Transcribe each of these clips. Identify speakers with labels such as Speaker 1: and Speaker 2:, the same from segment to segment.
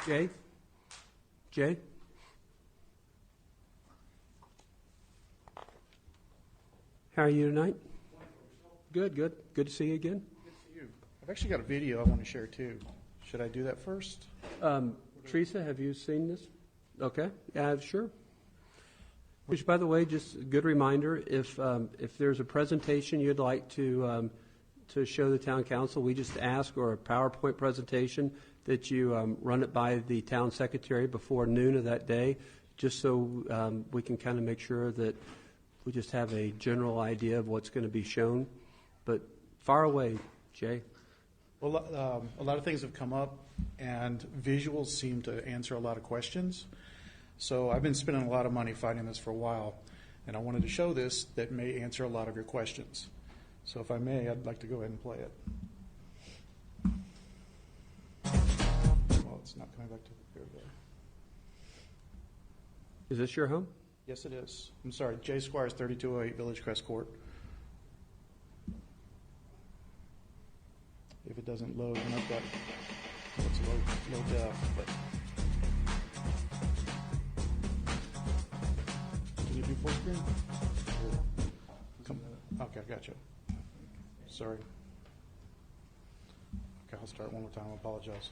Speaker 1: Jay? Jay? How are you tonight? Good, good. Good to see you again.
Speaker 2: Good to see you. I've actually got a video I want to share too. Should I do that first?
Speaker 1: Teresa, have you seen this? Okay, sure. Which, by the way, just a good reminder, if there's a presentation you'd like to show the town council, we just ask, or a PowerPoint presentation, that you run it by the town secretary before noon of that day, just so we can kind of make sure that we just have a general idea of what's going to be shown. But far away, Jay.
Speaker 2: Well, a lot of things have come up, and visuals seem to answer a lot of questions. So I've been spending a lot of money fighting this for a while, and I wanted to show this that may answer a lot of your questions. So if I may, I'd like to go ahead and play it. Well, it's not coming back to here we go.
Speaker 1: Is this your home?
Speaker 2: Yes, it is. I'm sorry, J. Squyres, 3208 Village Crest Court. If it doesn't load, then I've got it's low def, but can you do full screen? Okay, gotcha. Sorry. Okay, I'll start one more time. I apologize.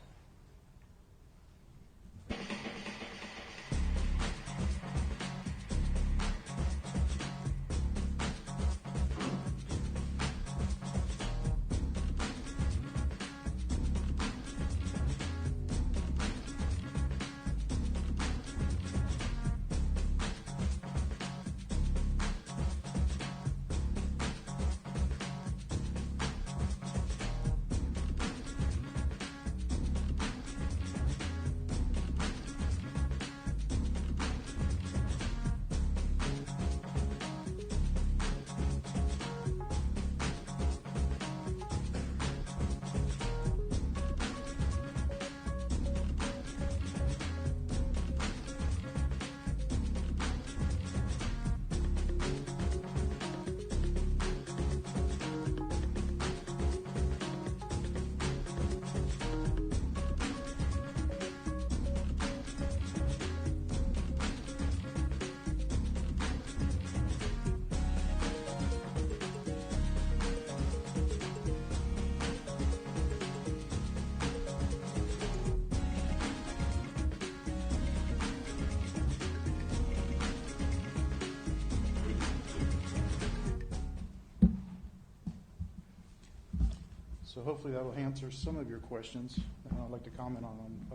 Speaker 2: So hopefully that will answer some of your questions, and I'd like to comment on them,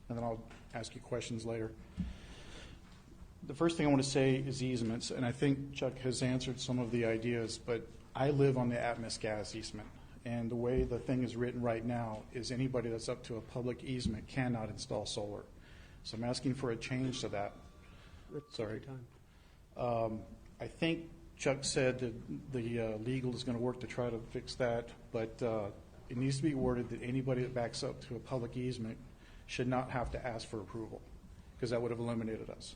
Speaker 2: and then I'll ask you questions later. The first thing I want to say is easements, and I think Chuck has answered some of the ideas, but I live on the Atmos gas easement, and the way the thing is written right now is anybody that's up to a public easement cannot install solar. So I'm asking for a change to that. Sorry. I think Chuck said that the legal is going to work to try to fix that, but it needs to be worded that anybody that backs up to a public easement should not have to ask for approval, because that would have eliminated us.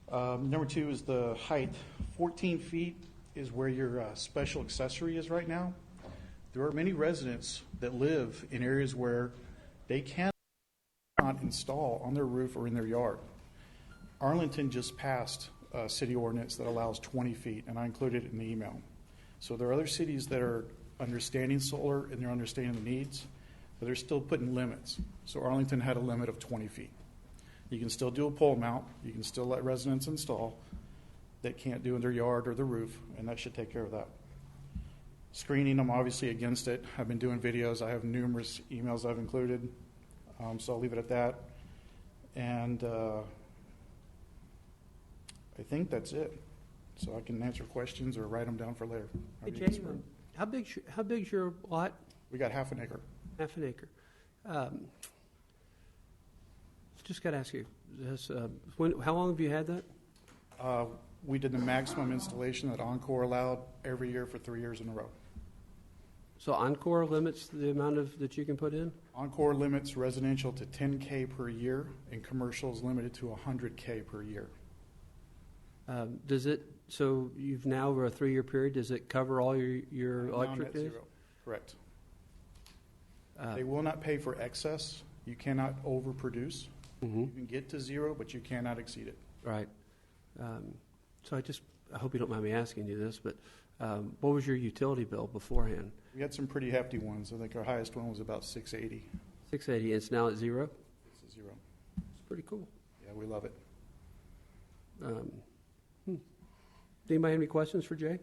Speaker 2: Number two is the height. 14 feet is where your special accessory is right now. There are many residents that live in areas where they cannot install on their roof or in their yard. Arlington just passed a city ordinance that allows 20 feet, and I included it in the email. So there are other cities that are understanding solar and they're understanding the needs, but they're still putting limits. So Arlington had a limit of 20 feet. You can still do a pole mount. You can still let residents install that can't do in their yard or the roof, and that should take care of that. Screening, I'm obviously against it. I've been doing videos. I have numerous emails I've included, so I'll leave it at that. And I think that's it. So I can answer questions or write them down for later.
Speaker 1: Hey, Jay, how big's your lot?
Speaker 2: We got half an acre.
Speaker 1: Half an acre. Just got to ask you, how long have you had that?
Speaker 2: We did the maximum installation that Encore allowed every year for 3 years in a row.
Speaker 1: So Encore limits the amount of that you can put in?
Speaker 2: Encore limits residential to 10K per year, and commercial is limited to 100K per year.
Speaker 1: Does it, so you've now, over a 3-year period, does it cover all your electric days?
Speaker 2: Correct. They will not pay for excess You cannot overproduce.
Speaker 1: Mm-hmm.
Speaker 2: You can get to zero, but you cannot exceed it.
Speaker 1: Right. So I hope you don't mind me asking you this, but what was your utility bill beforehand?
Speaker 2: We had some pretty hefty ones. I think our highest one was about 680.
Speaker 1: 680, it's now at zero?
Speaker 2: It's a zero.
Speaker 1: It's pretty cool.
Speaker 2: Yeah, we love it.
Speaker 1: Anybody have any questions for Jay?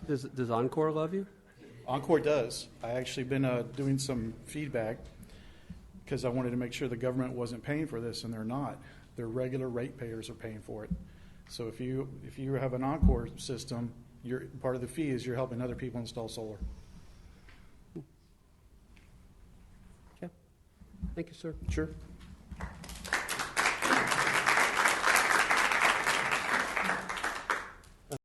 Speaker 1: Does Encore love you?
Speaker 2: Encore does. I actually been doing some feedback because I wanted to make sure the government wasn't paying for this, and they're not. Their regular ratepayers are paying for it. So if you have an Encore system, part of the fee is you're helping other people install solar.
Speaker 1: Okay. Thank you, sir.
Speaker 2: Sure.